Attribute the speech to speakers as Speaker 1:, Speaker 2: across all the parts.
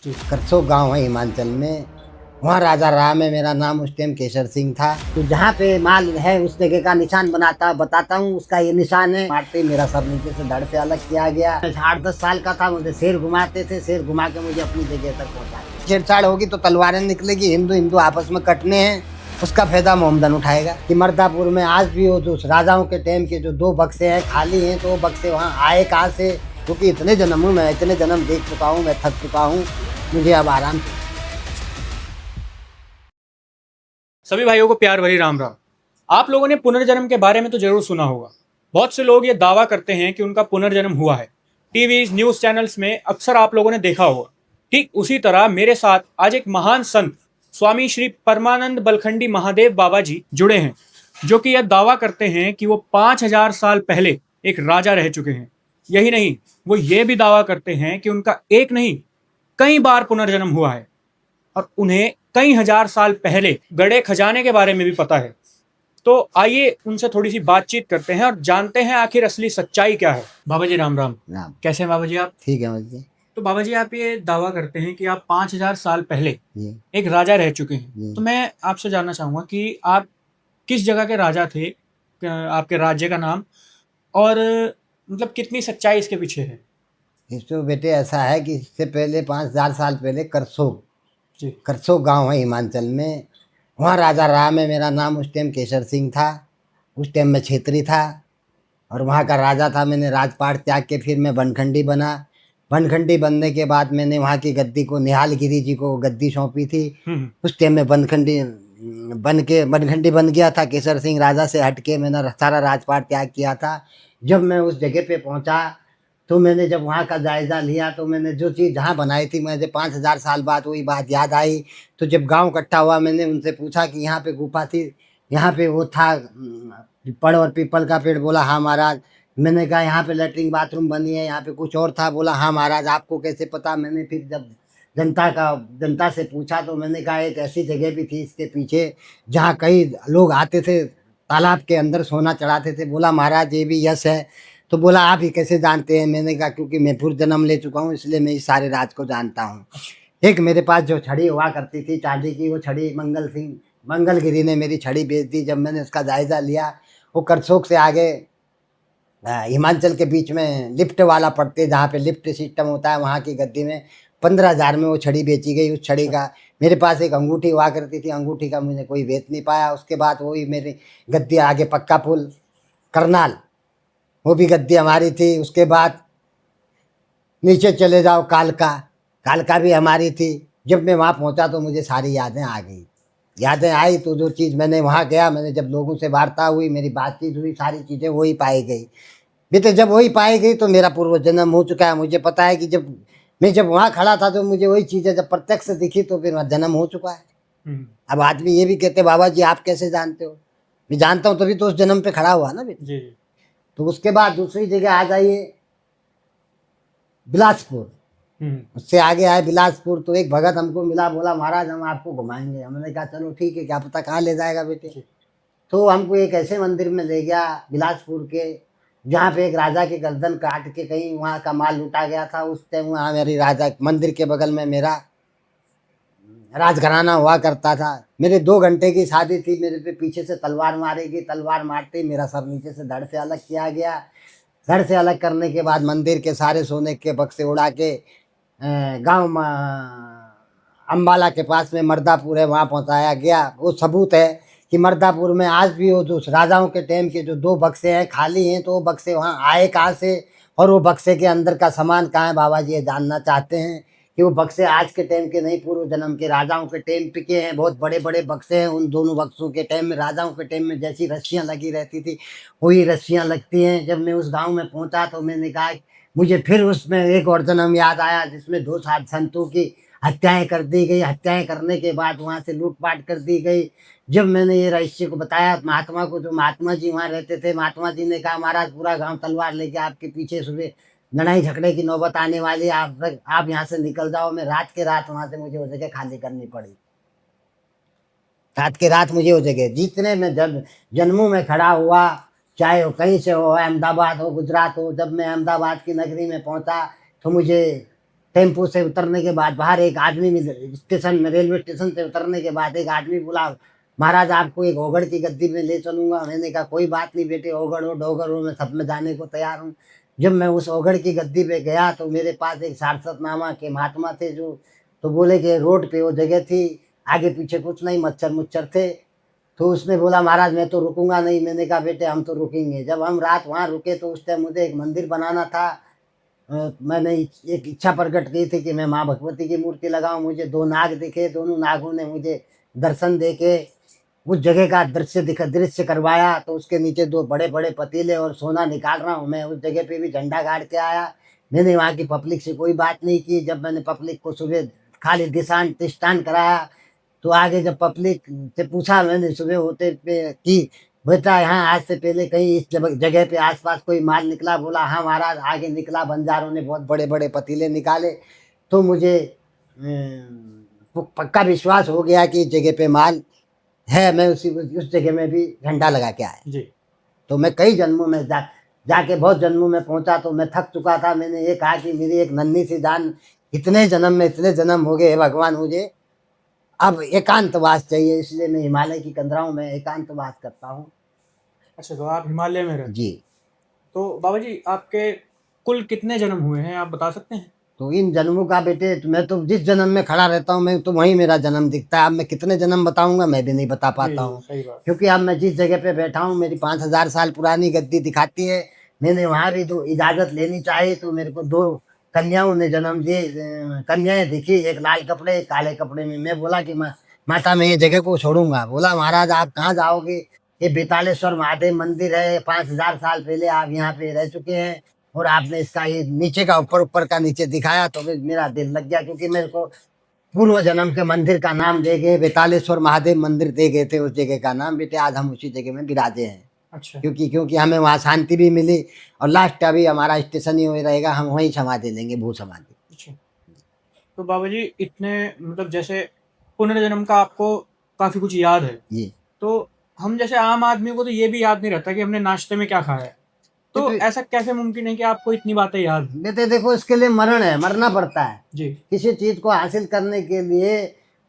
Speaker 1: करसोग गांव है हिमाचल में। वहाँ राजा राम है, मेरा नाम उस टाइम केसर सिंह था। तो जहाँ पे माल है उस जगह का निशान बताता हूँ। उसका ये निशान है। मारते मेरा सर नीचे से धड़ से अलग किया गया। 8-10 साल का था, मुझे शेर घुमाते थे। शेर घुमा के मुझे अपनी जगह तक पहुँचा। छेड़छाड़ होगी तो तलवारें निकलेगी। हिंदू हिंदू आपस में कटने हैं, उसका फायदा मोहम्मदन उठाएगा। कि मर्दापुर में आज भी वो जो राजाओं के टाइम के जो 2 बक्से हैं खाली हैं, तो वो बक्से वहाँ आए कहाँ से? क्योंकि इतने जन्म हूँ मैं, इतने जन्म देख चुका हूँ, मैं थक चुका हूँ। मुझे अब आराम।
Speaker 2: सभी भाइयों को प्यार भरी राम राम। आप लोगों ने पुनर्जन्म के बारे में तो जरूर सुना होगा। बहुत से लोग ये दावा करते हैं कि उनका पुनर्जन्म हुआ है। टीवी न्यूज चैनल्स में अक्सर आप लोगों ने देखा होगा। ठीक उसी तरह मेरे साथ आज एक महान संत स्वामी श्री परमानंद बलखंडी महादेव बाबा जी जुड़े हैं, जो कि यह दावा करते हैं कि वो 5000 साल पहले एक राजा रह चुके हैं। यही नहीं, वो ये भी दावा करते हैं कि उनका एक नहीं कई बार पुनर्जन्म हुआ है और उन्हें कई हजार साल पहले गड़े खजाने के बारे में भी पता है। तो आइए उनसे थोड़ी सी बातचीत करते हैं और जानते हैं आखिर असली सच्चाई क्या है। बाबा जी राम राम।
Speaker 1: राम।
Speaker 2: कैसे हैं बाबा जी आप?
Speaker 1: ठीक है मुझे।
Speaker 2: तो बाबा जी आप ये दावा करते हैं कि आप 5000 साल पहले
Speaker 1: जी
Speaker 2: एक राजा रह चुके हैं।
Speaker 1: जी।
Speaker 2: तो मैं आपसे जानना चाहूंगा कि आप किस जगह के राजा थे, आपके राज्य का नाम, और मतलब कितनी सच्चाई इसके पीछे है।
Speaker 1: इस तो बेटे ऐसा है कि इससे पहले 5000 साल पहले करसोग
Speaker 2: जी
Speaker 1: करसोग गांव है हिमाचल में। वहाँ राजा राम है, मेरा नाम उस टाइम केसर सिंह था। उस टाइम मैं क्षेत्री था और वहाँ का राजा था। मैंने राजपाट त्याग के फिर मैं बनखंडी बना। बनखंडी बनने के बाद मैंने वहाँ की गद्दी को निहाल गिरी जी को गद्दी सौंपी थी। उस टाइम में बनखंडी बन गया था। केसर सिंह राजा से हट के मैंने सारा राजपाट त्याग किया था। जब मैं उस जगह पे पहुँचा तो मैंने जब वहाँ का जायज़ा लिया तो मैंने जो चीज़ जहाँ बनाई थी, मुझे 5000 साल बाद वही बात याद आई। तो जब गांव इकट्ठा हुआ मैंने उनसे पूछा कि यहाँ पे गुफा थी, यहाँ पे वो था पड़ और पीपल का पेड़? बोला हाँ महाराज। मैंने कहा यहाँ पे लेटरिन बाथरूम बनी है, यहाँ पे कुछ और था? बोला हाँ महाराज। आपको कैसे पता? मैंने फिर जब जनता से पूछा तो मैंने कहा एक ऐसी जगह भी थी इसके पीछे जहाँ कई लोग आते थे, तालाब के अंदर सोना चढ़ाते थे। बोला महाराज ये भी यस है। तो बोला आप ही कैसे जानते हैं? मैंने कहा क्योंकि मैं पूर्व जन्म ले चुका हूँ, इसलिए मैं इस सारे राज को जानता हूँ। एक मेरे पास जो छड़ी हुआ करती थी चांदी की, वो छड़ी मंगलगिरी ने मेरी छड़ी बेच दी। जब मैंने उसका जायज़ा लिया, वो करसोग से आगे हिमाचल के बीच में लिफ्ट वाला पड़ते, जहाँ पे लिफ्ट सिस्टम होता है, वहाँ की गद्दी में 15,000 में वो छड़ी बेची गई। उस छड़ी का मेरे पास एक अंगूठी हुआ करती थी, अंगूठी का मुझे कोई बेच नहीं पाया। उसके बाद वही मेरी गद्दी आगे पक्का पुल करनाल, वो भी गद्दी हमारी थी। उसके बाद नीचे चले जाओ कालका, कालका भी हमारी थी। जब मैं वहाँ पहुँचा तो मुझे सारी यादें आ गई। यादें आई तो जो चीज़ मैंने वहाँ गया, मैंने जब लोगों से वार्ता हुई, मेरी बातचीत हुई, सारी चीज़ें वही पाई गई। बेटे जब वही पाई गई तो मेरा पूर्व जन्म हो चुका है। मुझे पता है कि जब वहाँ खड़ा था तो मुझे वही चीज़ें जब प्रत्यक्ष दिखी तो फिर वहाँ जन्म हो चुका है। अब आदमी ये भी कहते बाबा जी आप कैसे जानते हो? मैं जानता हूँ तभी तो उस जन्म पे खड़ा हुआ ना बेटे।
Speaker 2: जी।
Speaker 1: तो उसके बाद दूसरी जगह आ जाइए बिलासपुर। उससे आगे आए बिलासपुर तो एक भगत हमको मिला, बोला महाराज हम आपको घुमाएंगे। हमने कहा चलो ठीक है, क्या पता कहाँ ले जाएगा बेटे। तो हमको एक ऐसे मंदिर में ले गया बिलासपुर के, जहाँ पे एक राजा की गर्दन काट के कहीं वहाँ का माल लूटा गया था। उस टाइम वहाँ मेरी राजा मंदिर के बगल में मेरा राजघराना हुआ करता था। मेरे 2 घंटे की शादी थी, मेरे पे पीछे से तलवार मारेगी। तलवार मारते ही मेरा सर नीचे से धड़ से अलग किया गया। धड़ से अलग करने के बाद मंदिर के सारे सोने के बक्से उड़ा के गांव अम्बाला के पास में मर्दापुर है, वहाँ पहुँचाया गया। वो सबूत है कि मर्दापुर में आज भी वो जो राजाओं के टाइम के जो 2 बक्से हैं खाली हैं, तो वो बक्से वहाँ आए कहाँ से और वो बक्से के अंदर का सामान कहाँ है? बाबा जी ये जानना चाहते हैं कि वो बक्से आज के टाइम के नहीं, पूर्व जन्म के राजाओं के टाइम के हैं। बहुत बड़े बड़े बक्से हैं। उन दोनों बक्सों के टाइम में, राजाओं के टाइम में जैसी रस्सियाँ लगी रहती थी वही रस्सियाँ लगती हैं। जब मैं उस गांव में पहुंचा तो मैंने कहा, मुझे फिर उसमें एक और जन्म याद आया जिसमें 2 सात संतों की हत्याएं कर दी गई। हत्याएं करने के बाद वहाँ से लूटपाट कर दी गई। जब मैंने ये रहस्य को बताया महात्मा को, जो महात्मा जी वहाँ रहते थे, महात्मा जी ने कहा महाराज पूरा गांव तलवार लेके आपके पीछे, सुबह लड़ाई झगड़े की नौबत आने वाली है, आप यहाँ से निकल जाओ। मैं रात के रात वहाँ से मुझे वो जगह खाली करनी पड़ी। रात के रात मुझे वो जगह, जितने में जब जन्मों में खड़ा हुआ, चाहे वो कहीं से हो, अहमदाबाद हो, गुजरात हो, जब मैं अहमदाबाद की नगरी में पहुँचा तो मुझे टेम्पो से उतरने के बाद बाहर एक आदमी स्टेशन में, रेलवे स्टेशन से उतरने के बाद एक आदमी बोला, महाराज आपको एक ओगड़ की गद्दी में ले चलूंगा। मैंने कहा कोई बात नहीं बेटे, ओगड़ हो डोगर हो, मैं सब में जाने को तैयार हूँ। जब मैं उस ओगड़ की गद्दी पे गया तो मेरे पास एक सारस्वतनामा के महात्मा थे जो, तो बोले कि रोड पे वो जगह थी, आगे पीछे कुछ नहीं, मच्छर मुच्छर थे। तो उसने बोला महाराज मैं तो रुकूंगा नहीं। मैंने कहा बेटे हम तो रुकेंगे। जब हम रात वहाँ रुके तो उस टाइम मुझे एक मंदिर बनाना था। मैंने एक इच्छा प्रकट की थी कि मैं माँ भगवती की मूर्ति लगाऊं। मुझे 2 नाग दिखे, दोनों नागों ने मुझे दर्शन दे के उस जगह का दृश्य करवाया। तो उसके नीचे 2 बड़े बड़े पतीले और सोना निकाल रहा हूँ मैं। उस जगह पे भी झंडा गाड़ के आया। मैंने वहाँ की पब्लिक से कोई बात नहीं की। जब मैंने पब्लिक को सुबह खाली दिष्टान कराया तो आगे जब पब्लिक से पूछा मैंने सुबह होते पे कि बेटा यहाँ आज से पहले कहीं इस जगह पे आसपास कोई माल निकला? बोला हाँ महाराज आगे निकला, बंजारों ने बहुत बड़े बड़े पतीले निकाले। तो मुझे पक्का विश्वास हो गया कि इस जगह पे माल है। मैं उस जगह में भी झंडा लगा के आया
Speaker 2: जी।
Speaker 1: तो मैं कई जन्मों में जाके बहुत जन्मों में पहुंचा तो मैं थक चुका था। मैंने ये कहा कि मेरी एक नन्ही सी जान, इतने जन्म में इतने जन्म हो गए, हे भगवान मुझे अब एकांतवास चाहिए। इसलिए मैं हिमालय की कंदराओं में एकांतवास करता हूँ।
Speaker 2: अच्छा, तो आप हिमालय में रहते
Speaker 1: जी।
Speaker 2: हैं। तो बाबा जी आपके कुल कितने जन्म हुए हैं, आप बता सकते हैं?
Speaker 1: तो इन जन्मों का बेटे, तो मैं तो जिस जन्म में खड़ा रहता हूँ मैं तो वहीं मेरा जन्म दिखता है। अब मैं कितने जन्म बताऊंगा मैं भी नहीं बता पाता हूँ,
Speaker 2: सही बात।
Speaker 1: क्योंकि अब मैं जिस जगह पे बैठा हूँ मेरी 5000 साल पुरानी गद्दी दिखाती है। मैंने वहाँ भी तो इजाज़त लेनी चाहिए। तो मेरे को 2 कन्याओं ने जन्म दिए, कन्याएं दिखी, एक लाल कपड़े एक काले कपड़े में। मैं बोला कि माता मैं ये जगह को छोड़ूंगा। बोला महाराज आप कहाँ जाओगे? ये बेतालेश्वर महादेव मंदिर है, 5000 साल पहले आप यहाँ पे रह चुके हैं और आपने इसका ये नीचे का ऊपर का नीचे दिखाया तो मेरा दिल लग गया, क्योंकि मेरे को पूर्व जन्म के मंदिर का नाम दे गए, बेतालेश्वर महादेव मंदिर दे गए थे उस जगह का नाम। बेटे आज हम उसी जगह में विराजे हैं।
Speaker 2: अच्छा।
Speaker 1: क्योंकि हमें वहाँ शांति भी मिली और लास्ट अभी हमारा स्टेशन ही रहेगा, हम वहीं समाधि लेंगे, भू समाधि।
Speaker 2: अच्छा, तो बाबा जी इतने मतलब जैसे पुनर्जन्म का आपको काफी कुछ याद है
Speaker 1: जी।
Speaker 2: तो हम जैसे आम आदमी को तो ये भी याद नहीं रहता कि हमने नाश्ते में क्या खाया है। तो ऐसा कैसे मुमकिन है कि आपको इतनी बातें याद हैं?
Speaker 1: बेटे देखो इसके लिए मरण है, मरना पड़ता है
Speaker 2: जी।
Speaker 1: किसी चीज को हासिल करने के लिए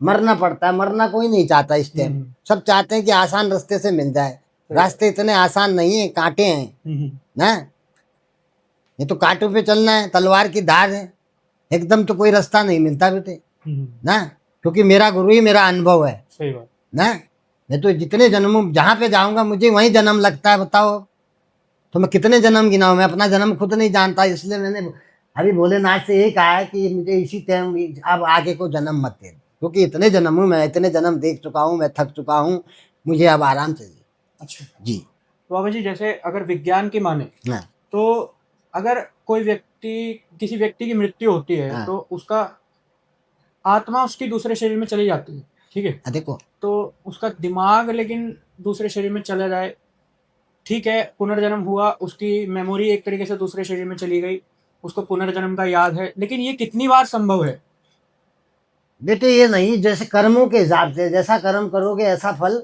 Speaker 1: मरना पड़ता है। मरना कोई नहीं चाहता इस टाइम। सब चाहते हैं कि आसान रास्ते से मिल जाए। रास्ते इतने आसान नहीं है, कांटे हैं ना। ये तो कांटों पे चलना है, तलवार की धार है। एकदम तो कोई रास्ता नहीं मिलता बेटे ना, क्योंकि मेरा गुरु ही मेरा अनुभव है।
Speaker 2: सही बात
Speaker 1: ना। मैं तो जितने जन्मों जहाँ पे जाऊंगा मुझे वहीं जन्म लगता है। बताओ तो मैं कितने जन्म गिनाऊं? मैं अपना जन्म खुद नहीं जानता। इसलिए मैंने अभी भोलेनाथ से यही कहा है कि मुझे इसी टाइम अब आगे को जन्म मत दे, क्योंकि इतने जन्म हूँ मैं, इतने जन्म देख चुका हूँ, मैं थक चुका हूँ, मुझे अब आराम चाहिए।
Speaker 2: अच्छा
Speaker 1: जी।
Speaker 2: तो बाबा जी जैसे अगर विज्ञान की माने
Speaker 1: हाँ।
Speaker 2: तो अगर कोई व्यक्ति किसी व्यक्ति की मृत्यु होती है
Speaker 1: हाँ।
Speaker 2: तो उसका आत्मा उसकी दूसरे शरीर में चली जाती है, ठीक है।
Speaker 1: देखो
Speaker 2: तो उसका दिमाग लेकिन दूसरे शरीर में चला जाए, ठीक है, पुनर्जन्म हुआ, उसकी मेमोरी एक तरीके से दूसरे शरीर में चली गई, उसको पुनर्जन्म का याद है, लेकिन ये कितनी बार संभव है?
Speaker 1: बेटे ये नहीं, जैसे कर्मों के हिसाब से, जैसा कर्म करोगे ऐसा फल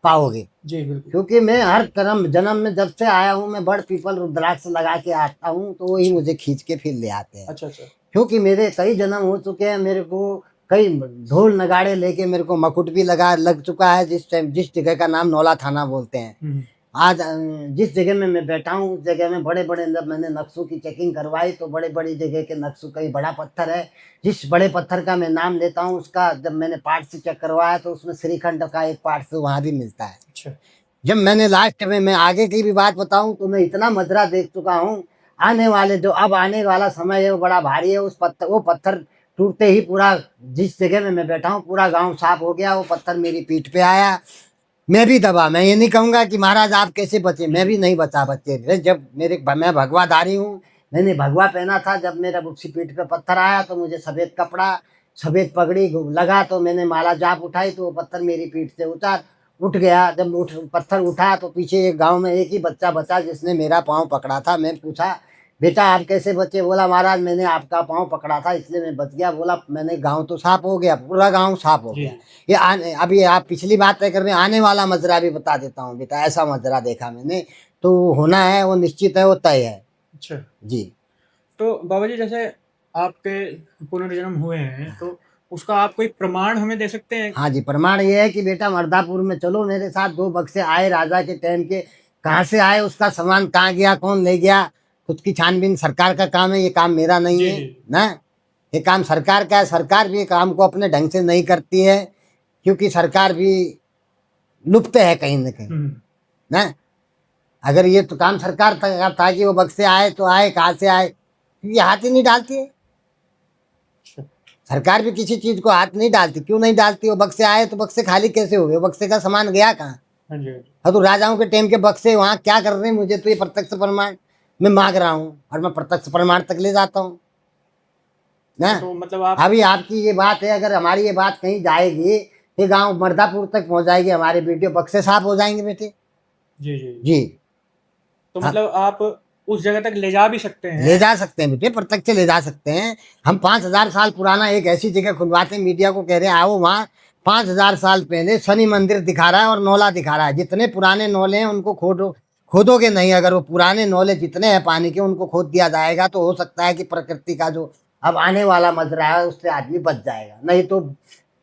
Speaker 1: पाओगे।
Speaker 2: जी बिल्कुल।
Speaker 1: क्योंकि मैं हर कर्म जन्म में जब से आया हूँ मैं बड़ पीपल रुद्राक्ष लगा के आता हूँ, तो वही मुझे खींच के फिर ले आते हैं।
Speaker 2: अच्छा अच्छा।
Speaker 1: क्योंकि मेरे कई जन्म हो चुके हैं, मेरे को कई ढोल नगाड़े लेके मेरे को मुकुट भी लग चुका है। जिस जगह का नाम नौला थाना बोलते हैं। आज जिस जगह में मैं बैठा हूँ उस जगह में बड़े बड़े, जब मैंने नक्शों की चेकिंग करवाई तो बड़े बड़ी जगह के नक्शों, कई बड़ा पत्थर है, जिस बड़े पत्थर का मैं नाम लेता हूँ उसका जब मैंने पार्ट से चेक करवाया तो उसमें श्रीखंड का एक पार्ट से वहाँ भी मिलता है।
Speaker 2: अच्छा।
Speaker 1: जब मैंने लास्ट में मैं आगे की भी बात बताऊं तो मैं इतना मजरा देख चुका हूँ। आने वाले जो अब आने वाला समय है वो बड़ा भारी है। वो पत्थर टूटते ही पूरा, जिस जगह में मैं बैठा हूँ पूरा गांव साफ हो गया। वो पत्थर मेरी पीठ पे आया, मैं भी दबा। मैं ये नहीं कहूँगा कि महाराज आप कैसे बचे, मैं भी नहीं बचा बच्चे। जब मैं भगवाधारी हूँ, मैंने भगवा पहना था। जब मेरा बुक्सी पीठ पे पत्थर आया तो मुझे सफ़ेद कपड़ा सफ़ेद पगड़ी लगा, तो मैंने माला जाप उठाई तो वो पत्थर मेरी पीठ से उठ गया। जब पत्थर उठा तो पीछे एक गांव में एक ही बच्चा बचा जिसने मेरा पाँव पकड़ा था। मैं पूछा बेटा आप कैसे बचे? बोला महाराज मैंने आपका पाँव पकड़ा था इसलिए मैं बच गया। बोला मैंने, गांव तो साफ हो गया, पूरा गांव साफ हो गया। ये अभी आप पिछली बात तय कर रहे हैं, आने वाला मजरा भी बता देता हूँ बेटा। ऐसा मजरा देखा मैंने, तो होना है, वो निश्चित है, वो तय है।
Speaker 2: अच्छा
Speaker 1: जी।
Speaker 2: तो बाबा जी जैसे आपके पुनर्जन्म हुए हैं, तो उसका आप कोई प्रमाण हमें दे सकते हैं?
Speaker 1: हाँ जी, प्रमाण ये है कि बेटा मर्दापुर में चलो मेरे साथ, 2 बक्से आए राजा के टाइम के, कहाँ से आए, उसका सामान कहाँ गया, कौन ले गया, खुद की छानबीन सरकार का काम है, ये काम मेरा नहीं
Speaker 2: जी
Speaker 1: है
Speaker 2: जी।
Speaker 1: ना। ये काम सरकार का है, सरकार भी ये काम को अपने ढंग से नहीं करती है, क्योंकि सरकार भी लुप्त है कहीं न कहीं ना। अगर ये तो काम सरकार का था कि वो बक्से आए तो आए, कहाँ से आए, क्योंकि हाथ ही नहीं डालती है
Speaker 2: अच्छा।
Speaker 1: सरकार भी, किसी चीज को हाथ नहीं डालती। क्यों नहीं डालती? वो बक्से आए तो बक्से खाली कैसे हुए? वो बक्से का सामान गया कहाँ?
Speaker 2: हाँ जी, हाँ जी।
Speaker 1: हाँ, तो राजाओं के टाइम के बक्से वहाँ क्या कर रहे हैं, मुझे तो ये प्रत्यक्ष प्रमाण मैं मांग रहा हूँ, और मैं प्रत्यक्ष प्रमाण तक ले जाता हूँ ना।
Speaker 2: तो मतलब आप
Speaker 1: अभी आपकी ये बात है, अगर हमारी ये बात कहीं जाएगी, ये गांव मर्दापुर तक पहुंच जाएगी, हमारे वीडियो बक्से साफ हो जाएंगे बेटे।
Speaker 2: जी जी जी।
Speaker 1: जी
Speaker 2: तो
Speaker 1: हाँ,
Speaker 2: मतलब आप उस जगह तक ले जा भी सकते
Speaker 1: ले
Speaker 2: हैं?
Speaker 1: जा सकते हैं बेटे, प्रत्यक्ष ले जा सकते हैं। हम 5,000 साल पुराना एक ऐसी जगह खुलवाते हैं, मीडिया को कह रहे हैं आओ वहाँ। 5,000 साल पहले शनि मंदिर दिखा रहा है और नौला दिखा रहा है। जितने पुराने नौले हैं उनको खोदो, खोदोगे नहीं, अगर वो पुराने नौले जितने हैं पानी के उनको खोद दिया जाएगा तो हो सकता है कि प्रकृति का जो अब आने वाला मजरा है उससे आदमी बच जाएगा। नहीं तो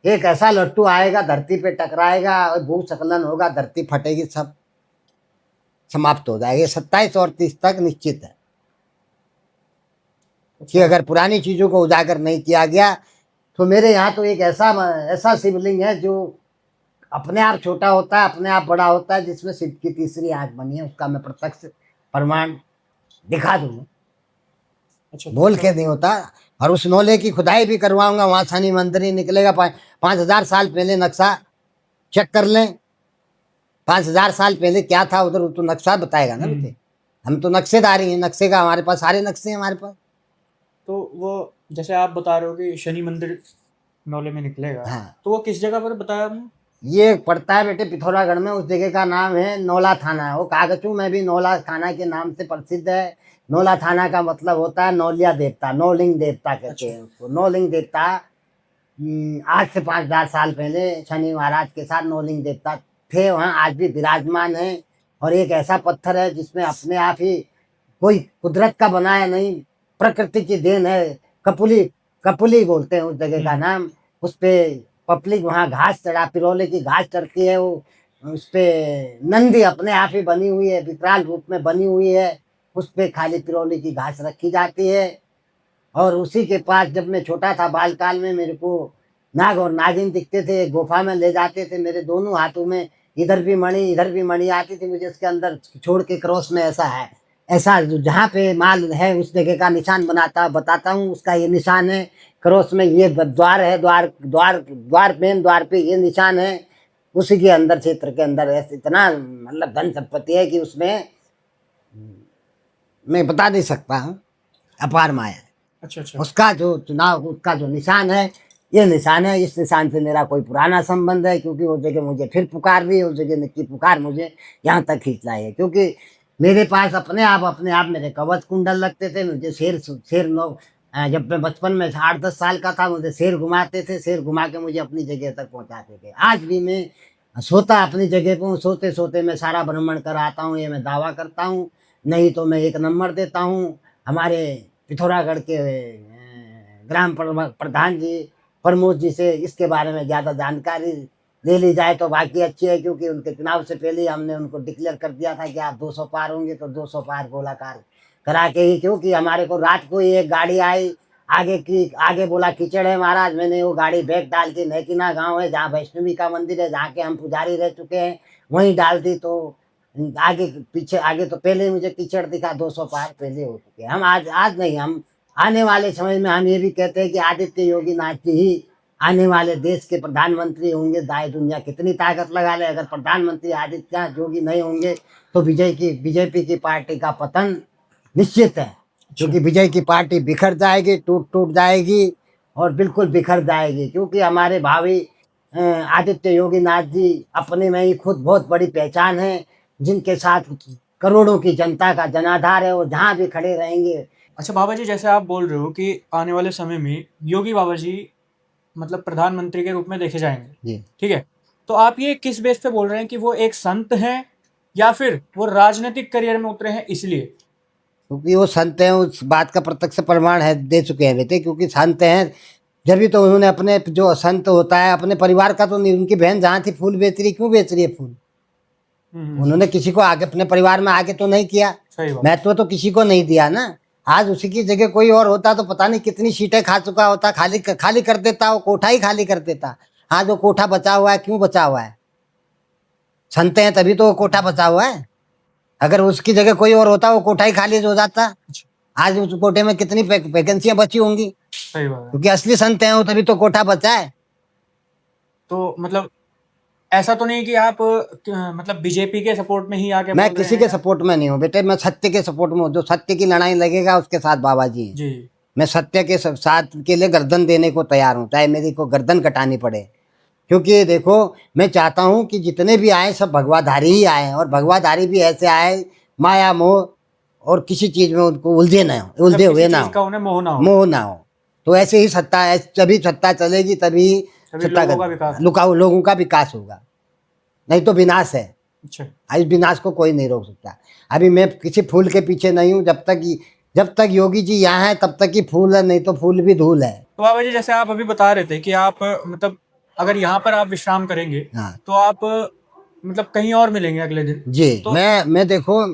Speaker 1: एक ऐसा लट्टू आएगा, धरती पे टकराएगा और भूस्खलन होगा, धरती फटेगी, सब समाप्त हो जाएगा। 27 और 30 तक निश्चित है कि अगर पुरानी चीजों को उजागर नहीं किया गया तो मेरे यहाँ तो एक ऐसा ऐसा शिवलिंग है जो अपने आप छोटा होता है, अपने आप बड़ा होता है, जिसमें शिव की तीसरी आंख बनी है। उसका मैं प्रत्यक्ष प्रमाण दिखा दूंगा,
Speaker 2: अच्छा।
Speaker 1: बोल के नहीं होता। और उस नौले की खुदाई भी करवाऊंगा, वहां शनि मंदिर ही निकलेगा। 5,000 साल पहले नक्शा चेक कर लें, 5,000 साल पहले क्या था उधर, तो नक्शा बताएगा ना बेटे। हम तो नक्शेदारी हैं, नक्शे का हमारे पास सारे नक्शे हैं हमारे पास।
Speaker 2: तो वो जैसे आप बता रहे हो कि शनि मंदिर नौले में निकलेगा,
Speaker 1: हाँ,
Speaker 2: तो वो किस जगह पर बताया आपने?
Speaker 1: ये पड़ता है बेटे पिथौरागढ़ में। उस जगह का नाम है नौला थाना। वो कागचू में भी नौला थाना के नाम से प्रसिद्ध है। नौला थाना का मतलब होता है नौलिया देवता, नौलिंग देवता कहते हैं उसको। नौलिंग देवता आज से 5,000 साल पहले शनि महाराज के साथ नौलिंग देवता थे वहाँ, आज भी विराजमान है। और एक ऐसा पत्थर है जिसमें अपने आप ही, कोई कुदरत का बनाया नहीं, प्रकृति की देन है। कपुली, कपुली बोलते हैं उस जगह का नाम। उस पे पब्लिक वहाँ घास चढ़ा, पिरोले की घास चढ़ती है। वो उस पे नंदी अपने आप ही बनी हुई है, विकराल रूप में बनी हुई है। उस पे खाली पिरोले की घास रखी जाती है। और उसी के पास जब मैं छोटा था, बालकाल में, मेरे को नाग और नागिन दिखते थे, गुफा में ले जाते थे। मेरे दोनों हाथों में इधर भी मणि इधर भी मणि आती थी मुझे। इसके अंदर छोड़ के क्रॉस में ऐसा है, ऐसा जहाँ पे माल है उस जगह का निशान बनाता बताता हूँ। उसका ये निशान है, क्रॉस में ये द्वार है, द्वार द्वार द्वार मेन द्वार पे ये निशान है। उसी के अंदर, क्षेत्र के अंदर ऐसे इतना मतलब धन संपत्ति है कि उसमें मैं बता नहीं सकता हूँ, अपार माया है।
Speaker 2: अच्छा अच्छा।
Speaker 1: उसका जो चुनाव, उसका जो निशान है, ये निशान है। इस निशान से मेरा कोई पुराना संबंध है, क्योंकि वो जगह मुझे फिर पुकार रही है, उस जगह की पुकार मुझे यहाँ तक खींच लाई है। क्योंकि मेरे पास अपने आप मेरे कवच कुंडल लगते थे। मुझे शेर जब मैं बचपन में 8-10 साल का था, मुझे शेर घुमाते थे। शेर घुमा के मुझे अपनी जगह तक पहुँचाते थे। आज भी मैं सोता अपनी जगह पर हूँ, सोते सोते मैं सारा भ्रमण कर आता हूँ, ये मैं दावा करता हूँ। नहीं तो मैं एक नंबर देता हूँ। हमारे पिथौरागढ़ के ग्राम प्रधान जी, प्रमोद जी से इसके बारे में ज़्यादा जानकारी ले ली जाए तो बाकी अच्छी है। क्योंकि उनके चुनाव से पहले ही हमने उनको डिक्लेयर कर दिया था कि आप 200 पार होंगे तो 200 पार गोलाकार करा के ही। क्योंकि हमारे को रात को ही एक गाड़ी आई, आगे बोला कीचड़ है महाराज। मैंने वो गाड़ी बैग डाल के, नैकिना गांव है जहाँ वैष्णवी का मंदिर है, जहाँ के हम पुजारी रह चुके हैं, वहीं डाल दी। तो आगे पीछे, आगे तो पहले ही मुझे कीचड़ दिखा, 200 पार पहले हो चुके हैं हम। आज नहीं, हम आने वाले समय में हम ये भी कहते हैं कि आदित्य योगी नाथ जी ही आने वाले देश के प्रधानमंत्री होंगे। दाई दुनिया कितनी ताकत लगा ले, अगर प्रधानमंत्री आदित्य योगी नहीं होंगे तो बीजेपी की पार्टी का पतन निश्चित है। क्योंकि विजय की पार्टी बिखर जाएगी, टूट जाएगी और बिल्कुल बिखर जाएगी। क्योंकि हमारे भावी आदित्य योगी नाथ जी अपने में ही खुद बहुत बड़ी पहचान है, जिनके साथ करोड़ों की जनता का जनाधार है। वो जहाँ भी खड़े रहेंगे।
Speaker 2: अच्छा बाबा जी, जैसे आप बोल रहे हो कि आने वाले समय में योगी बाबा जी मतलब प्रधानमंत्री के रूप में देखे जाएंगे,
Speaker 1: जी,
Speaker 2: ठीक है, तो आप ये किस बेस पे बोल रहे हैं कि वो एक संत हैं या फिर वो राजनीतिक करियर में उतरे हैं इसलिए?
Speaker 1: क्योंकि वो संत हैं, उस बात का प्रत्यक्ष प्रमाण है, दे चुके हैं बेटे। क्योंकि संत हैं, जब भी तो उन्होंने अपने, जो संत होता है अपने परिवार का तो नहीं, उनकी बहन जहाँ थी फूल बेच रही, क्यों बेच रही है फूल? उन्होंने किसी को आगे अपने परिवार में आगे तो नहीं किया,
Speaker 2: सही बात।
Speaker 1: महत्व तो किसी को नहीं दिया ना। आज उसी की जगह कोई और होता तो पता नहीं कितनी सीटें खा चुका होता, खाली खाली कर देता, वो कोठा ही खाली कर देता। आज वो कोठा बचा हुआ है, क्यों बचा हुआ है? संत हैं तभी तो वो कोठा बचा हुआ है। अगर उसकी जगह कोई और होता वो कोठा ही खाली हो जाता। आज उस कोठे में कितनी वैकेंसियां बची होंगी,
Speaker 2: सही बात है।
Speaker 1: क्योंकि असली संत हैं वो, तभी तो कोठा बचा है।
Speaker 2: तो मतलब ऐसा तो नहीं कि आप मतलब बीजेपी के सपोर्ट में ही आके
Speaker 1: मैं
Speaker 2: बोल रहे
Speaker 1: किसी के
Speaker 2: हैं?
Speaker 1: सपोर्ट में नहीं हूँ बेटे, मैं सत्य के सपोर्ट में हूँ। जो सत्य की लड़ाई लगेगा उसके साथ बाबा जी हैं।
Speaker 2: जी।
Speaker 1: मैं सत्य के साथ के लिए गर्दन देने को तैयार हूँ, चाहे मेरी को गर्दन कटानी पड़े। क्योंकि देखो, मैं चाहता हूँ कि जितने भी आए सब भगवाधारी ही आए, और भगवाधारी भी ऐसे आए माया मोह और किसी चीज में उनको उलझे ना हो, उलझे
Speaker 2: मतलब
Speaker 1: हुए
Speaker 2: किसी
Speaker 1: ना
Speaker 2: चीज का
Speaker 1: हो,
Speaker 2: उन्हें मोह ना हो।
Speaker 1: मोह ना हो। तो ऐसे ही सत्ता है, तभी सत्ता चलेगी, तभी
Speaker 2: सभी
Speaker 1: सत्ता
Speaker 2: लोगों का विकास।
Speaker 1: लोगों का विकास होगा, नहीं तो विनाश है।
Speaker 2: अच्छा।
Speaker 1: इस विनाश को कोई नहीं रोक सकता। अभी मैं किसी फूल के पीछे नहीं हूँ, जब तक योगी जी यहाँ है तब तक ही फूल है, नहीं तो फूल भी धूल है।
Speaker 2: तो बाबा जी, जैसे आप अभी बता रहे थे कि आप मतलब अगर यहाँ पर आप विश्राम करेंगे
Speaker 1: हाँ
Speaker 2: तो आप मतलब कहीं और मिलेंगे अगले दिन।
Speaker 1: जी।
Speaker 2: तो
Speaker 1: मैं देखो,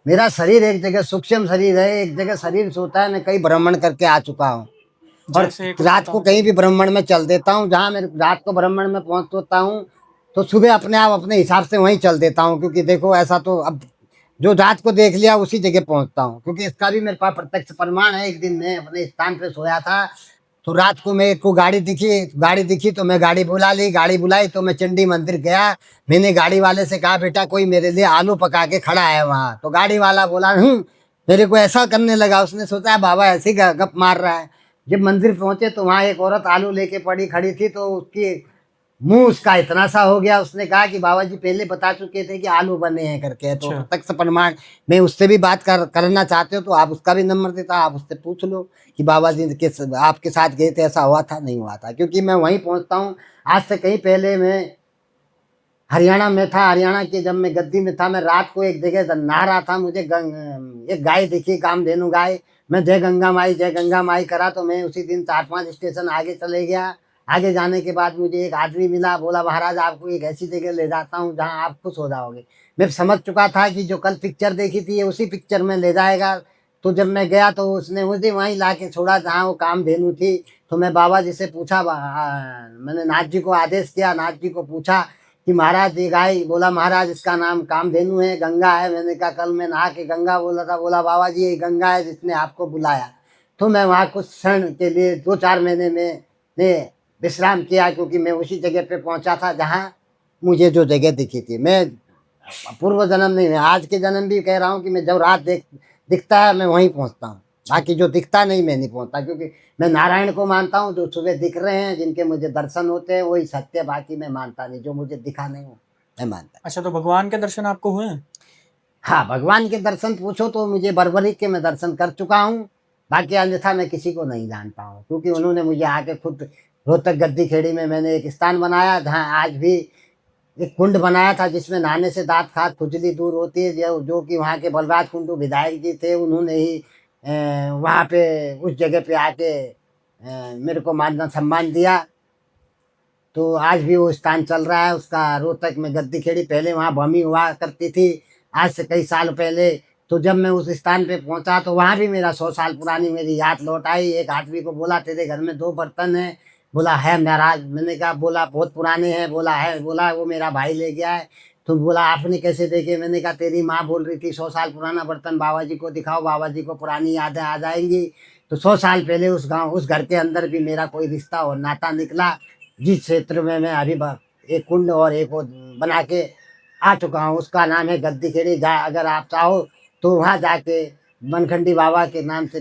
Speaker 1: मेरा शरीर एक जगह सूक्ष्म शरीर है, एक जगह शरीर सोता है। मैं कई भ्रमण करके आ चुका हूँ, और
Speaker 2: जैसे कुछ
Speaker 1: रात को
Speaker 2: बताओ।
Speaker 1: कहीं भी भ्रमण में चल देता हूँ। जहाँ मैं रात को भ्रमण में पहुँचता हूँ तो सुबह अपने आप अपने हिसाब से वहीं चल देता हूँ। क्योंकि देखो, ऐसा तो अब जो रात को देख लिया उसी जगह पहुँचता हूँ। क्योंकि इसका भी मेरे पास प्रत्यक्ष प्रमाण है। एक दिन मैं अपने स्थान पे सोया था, तो रात को मेरे को गाड़ी दिखी तो मैं गाड़ी बुला ली। गाड़ी बुलाई तो मैं चंडी मंदिर गया। मैंने गाड़ी वाले से कहा, बेटा कोई मेरे लिए आलू पका के खड़ा है वहाँ। तो गाड़ी वाला बोला मेरे को ऐसा करने लगा, उसने सोचा बाबा ऐसे ही गप मार रहा है। जब मंदिर पहुंचे तो वहाँ एक औरत आलू लेके खड़ी थी, तो उसकी मुंह उसका इतना सा हो गया। उसने कहा कि बाबा जी पहले बता चुके थे कि आलू बने हैं करके। तो
Speaker 2: अच्छा।
Speaker 1: प्रत्यक्ष प्रमाण, मैं उससे भी बात करना चाहते हो तो आप उसका भी नंबर देता, आप उससे पूछ लो कि बाबा जी के आपके साथ गए थे, ऐसा हुआ था नहीं हुआ था। क्योंकि मैं वहीं पहुंचता हूँ। आज से कहीं पहले मैं हरियाणा में था। हरियाणा के जब मैं गद्दी में था, मैं रात को एक जगह नहा रहा था। मुझे एक गाय दिखी, कामधेनु गाय। मैं जय गंगा माई करा, तो मैं उसी दिन 4-5 स्टेशन आगे चले गया। आगे जाने के बाद मुझे एक आदमी मिला, बोला महाराज आपको एक ऐसी जगह ले जाता हूँ जहाँ आप खुश हो जाओगे। मैं समझ चुका था कि जो कल पिक्चर देखी थी ये उसी पिक्चर में ले जाएगा। तो जब मैं गया तो उसने मुझे वहीं ला के छोड़ा जहाँ वो कामधेनु थी। तो मैं बाबा जी से पूछा, मैंने नाथ जी को आदेश किया, नाथ जी को पूछा कि महाराज ये गाय, बोला महाराज इसका नाम कामधेनु है, गंगा है। मैंने कहा कल मैं नहा के गंगा बोला था। बोला बाबा जी ये गंगा है जिसने आपको बुलाया। तो मैं वहाँ कुछ क्षण के लिए 2-4 महीने में ने विश्राम किया, क्योंकि मैं उसी जगह पे पहुँचा था जहाँ मुझे जो जगह दिखी थी। मैं पूर्व जन्म नहीं, मैं आज के जन्म भी कह रहा हूँ कि मैं जब रात दिखता है मैं वहीं पहुँचता हूँ। बाकी जो दिखता नहीं मैं नहीं पहुँचता, क्योंकि मैं नारायण को मानता हूँ। जो सुबह दिख रहे हैं, जिनके मुझे दर्शन होते हैं, वही सत्य। बाकी मैं मानता नहीं, जो मुझे दिखा नहीं हूँ मैं मानता।
Speaker 2: अच्छा, तो भगवान के दर्शन आपको हुए हैं?
Speaker 1: हाँ, भगवान के दर्शन पूछो तो मुझे बर्बरी के मैं दर्शन कर चुका हूँ। बाकी अन्यथा मैं किसी को नहीं जानता हूँ, क्योंकि उन्होंने मुझे आके खुद रोहतक गद्दी खेड़ी में मैंने एक स्थान बनाया, जहाँ आज भी एक कुंड बनाया था जिसमें नहाने से दांत खाज खुजली दूर होती है। जो कि वहाँ के बलराज कुंडू विधायक जी थे, उन्होंने ही वहाँ पे उस जगह पे आके मेरे को मान सम्मान दिया। तो आज भी वो स्थान चल रहा है उसका, रोहतक में गद्दी खेड़ी। पहले वहाँ भूमि हुआ करती थी, आज से कई साल पहले। तो जब मैं उस स्थान पे पहुँचा तो वहाँ भी मेरा 100 साल पुरानी मेरी याद लौट आई। एक आदमी को बोला तेरे घर में 2 बर्तन हैं? बोला है महाराज। मैंने कहा बोला बहुत पुराने हैं? बोला है। बोला वो मेरा भाई ले गया है। तो बोला आपने कैसे देखे? मैंने कहा तेरी माँ बोल रही थी 100 साल पुराना बर्तन बाबा जी को दिखाओ, बाबा जी को पुरानी यादें आ जाएंगी। तो 100 साल पहले उस घर के अंदर भी मेरा कोई रिश्ता और नाता निकला। जिस क्षेत्र में मैं अभी एक कुंड और एक वो बना के आ चुका हूँ, उसका नाम है गद्दी खेड़ी। अगर आप चाहो तो वहाँ जाके मनखंडी बाबा के नाम से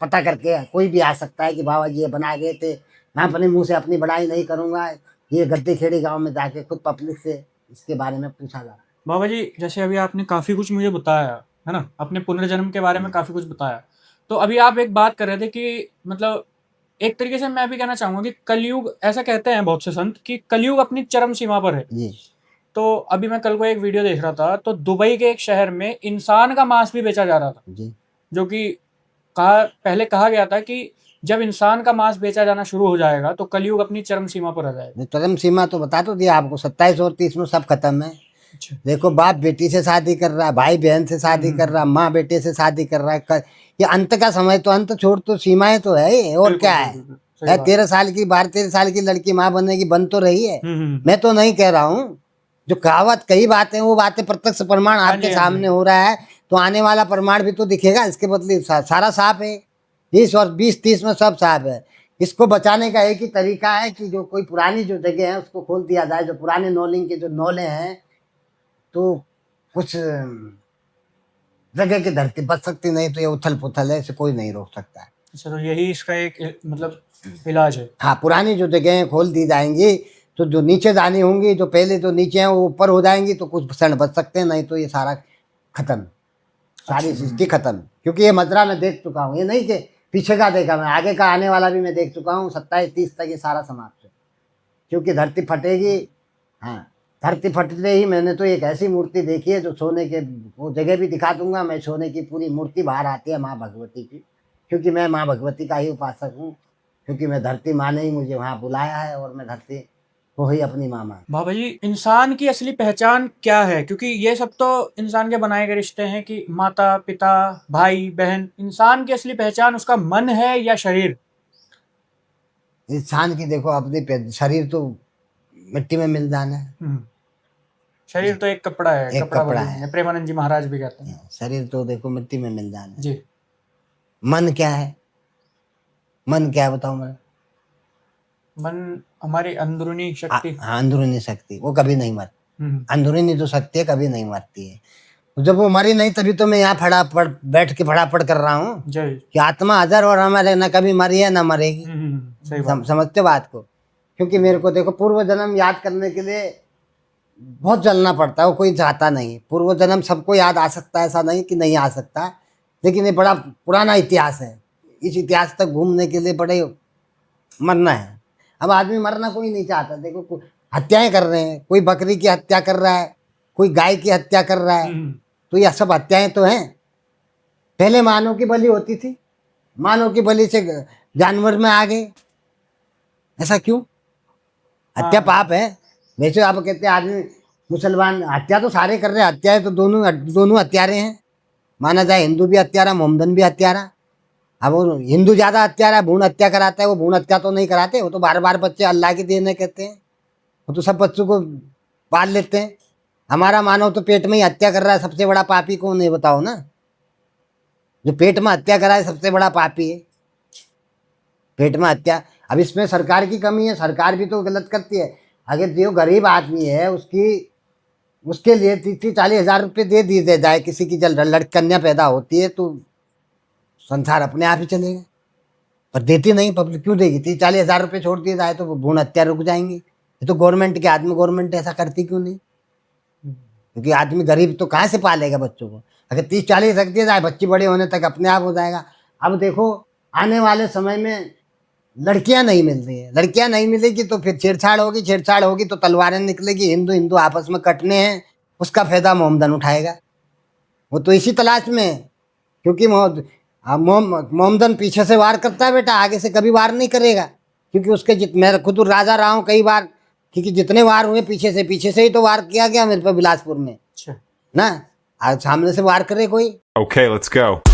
Speaker 1: पता करके कोई भी आ सकता है कि बाबा जी ये बना गए थे। मैं अपने मुंह से अपनी बड़ाई नहीं करूँगा, ये गद्दी खेड़ी गाँव में जाके खुद पब्लिक से इसके बारे में पूछा जा।
Speaker 2: बाबा जी, जैसे अभी आपने काफी कुछ मुझे बताया है ना, अपने पुनर्जन्म के बारे में काफी कुछ बताया। तो अभी आप एक बात कर रहे थे कि मतलब एक तरीके से मैं भी कहना चाहूंगा कि कलयुग, ऐसा कहते हैं बहुत से संत कि कलयुग अपनी चरम सीमा पर है।
Speaker 1: जी
Speaker 2: तो अभी मैं कल को एक वीडियो देख रहा था, तो दुबई के एक शहर में इंसान का मांस भी बेचा जा रहा था,
Speaker 1: जी।
Speaker 2: जो कि पहले कहा गया था कि जब इंसान का मांस बेचा जाना शुरू हो जाएगा तो कलयुग अपनी चरम सीमा पर आ जाएगा।
Speaker 1: चरम सीमा तो बता तो दिया आपको, 27 और 30 में सब खत्म है।
Speaker 2: अच्छा।
Speaker 1: देखो, बाप बेटी से शादी कर रहा है, भाई बहन से शादी कर रहा है, माँ बेटे से शादी कर रहा है। ये अंत का समय तो अंत छोड़, तो सीमाएं तो है ही, और
Speaker 2: बिल्कुल,
Speaker 1: क्या है।
Speaker 2: बिल्कुल, बिल्कुल, सही बात।
Speaker 1: 13 साल की 12-13 साल की लड़की माँ बनने की बन तो रही है। मैं तो नहीं कह रहा हूँ, जो कहावत कई बातें वो बातें प्रत्यक्ष प्रमाण
Speaker 2: हाँ जी,
Speaker 1: आपके
Speaker 2: हाँ जी।
Speaker 1: सामने हो रहा है, तो आने वाला प्रमाण भी तो दिखेगा। इसके बदले सारा साफ है, 20 और 20-30 में सब साफ है। इसको बचाने का एक ही तरीका है कि जो कोई पुरानी जो जगह है उसको खोल दिया जाए, जो पुराने नॉलिंग के जो नौले हैं, तो कुछ जगह की धरती बच सकती, नहीं तो ये उथल पुथल है, इसे कोई नहीं रोक सकता है।
Speaker 2: अच्छा, तो यही इसका एक मतलब इलाज है।
Speaker 1: हाँ, पुरानी जो जगह खोल दी जाएंगी तो जो नीचे जानी होंगी, जो पहले जो नीचे हैं वो ऊपर हो जाएंगी, तो कुछ क्षण बच सकते हैं, नहीं तो ये सारा खत्म, सारी सृष्टि खत्म। क्योंकि ये मजरा मैं देख चुका हूँ, ये नहीं कि पीछे का देखा, मैं आगे का आने वाला भी मैं देख चुका हूँ। 27-30 तक ये सारा समाप्त है, क्योंकि धरती फटेगी। हाँ, धरती फटते ही मैंने तो एक ऐसी मूर्ति देखी है, जो सोने के, वो जगह भी दिखा दूंगा मैं, सोने की पूरी मूर्ति बाहर आती है माँ भगवती की, क्योंकि मैं माँ भगवती का ही उपासक हूँ, क्योंकि मैं धरती माँ ने ही मुझे वहाँ बुलाया है, और मैं धरती को ही अपनी माँ मान।
Speaker 2: बाबा जी, इंसान की असली पहचान क्या है? क्योंकि ये सब तो इंसान के बनाए गए रिश्ते हैं कि माता पिता भाई बहन। इंसान की असली पहचान उसका मन है या शरीर?
Speaker 1: इंसान की देखो अपनी शरीर तो मिट्टी में मिल जाना है।
Speaker 2: शरीर तो एक कपड़ा है,
Speaker 1: एक
Speaker 2: कपड़ा
Speaker 1: कपड़ा
Speaker 2: बदल
Speaker 1: है।
Speaker 2: देंगे, प्रेमानंद जी महाराज भी कहते हैं।
Speaker 1: शरीर तो देखो मिट्टी में मिल जाना है।
Speaker 2: जी।
Speaker 1: मन क्या है? मन क्या है बताओ मैं?
Speaker 2: मन हमारी अंदरूनी शक्ति।
Speaker 1: हाँ, अंदरूनी शक्ति, वो कभी नहीं मरती। अंदरूनी जो शक्ति है कभी नहीं मरती है। जब वो मरी नहीं, तभी तो मैं यहाँ फटाफट बैठ के फटाफट कर रहा हूँ कि आत्मा अजर और हमारे न कभी मरी है न मरेगी।
Speaker 2: सही बात।
Speaker 1: समझते बात को? क्योंकि मेरे को देखो, पूर्व जन्म याद करने के लिए बहुत जलना पड़ता है, वो कोई चाहता नहीं। पूर्व जन्म सबको याद आ सकता है, ऐसा नहीं कि नहीं आ सकता, लेकिन ये बड़ा पुराना इतिहास है। इस इतिहास तक घूमने के लिए बड़े मरना है। अब आदमी मरना कोई नहीं चाहता। देखो, हत्याएं कर रहे हैं, कोई बकरी की हत्या कर रहा है, कोई गाय की हत्या कर रहा है, तो यह सब हत्याएं तो हैं। पहले मानव की बलि होती थी, मानव की बलि से जानवर में आ गए। ऐसा क्यों? हत्या पाप है। वैसे आप कहते हैं आदमी मुसलमान हत्या तो सारे कर रहे हैं, हत्याएं तो दोनों हत्यारे हैं। माना जाए हिंदू भी हत्यारा, मोहम्मदन भी हत्यारा। अब वो हिंदू ज्यादा हत्यारा, भ्रूण हत्या कराता है, वो भ्रूण हत्या तो नहीं कराते, वो तो बार बार बच्चे अल्लाह की देने कहते हैं, वो तो सब बच्चों को पाल लेते हैं। हमारा मानव तो पेट में ही हत्या कर रहा है, सबसे बड़ा पापी कौन है बताओ ना? जो पेट में हत्या करा है सबसे बड़ा पापी है, पेट में हत्या। अब इसमें सरकार की कमी है, सरकार भी तो गलत करती है। अगर जो गरीब आदमी है उसके लिए 30-40 हजार रुपये दे दिए जाए, किसी की जल लड़की कन्या पैदा होती है तो संसार अपने आप ही चलेगा, पर देती नहीं पब्लिक। क्यों देगी? 30-40 हजार रुपये छोड़ दिए जाए तो भ्रूण हत्या रुक जाएंगी। ये तो गवर्नमेंट के आदमी, गवर्नमेंट ऐसा करती क्यों नहीं? क्योंकि आदमी गरीब तो कहाँ से पालेगा बच्चों को? अगर 30-40 रख दिया जाए, बच्ची बड़े होने तक अपने आप हो जाएगा। अब देखो, आने वाले समय में लड़कियां नहीं मिल रही है, लड़कियां नहीं मिलेगी तो फिर छेड़छाड़ होगी, छेड़छाड़ होगी तो तलवारें निकलेगी, हिंदू हिंदू आपस में कटने हैं, उसका फायदा मोमदन उठाएगा। वो तो इसी तलाश में है, क्योंकि मोमदन पीछे से वार करता है बेटा, आगे से कभी वार नहीं करेगा। क्योंकि उसके मैं खुद राजा रहा हूँ कई बार, क्योंकि जितने वार हुए पीछे से ही तो वार किया गया मेरे पे बिलासपुर में ना। आज सामने से वार करे कोई?
Speaker 3: Okay, let's go.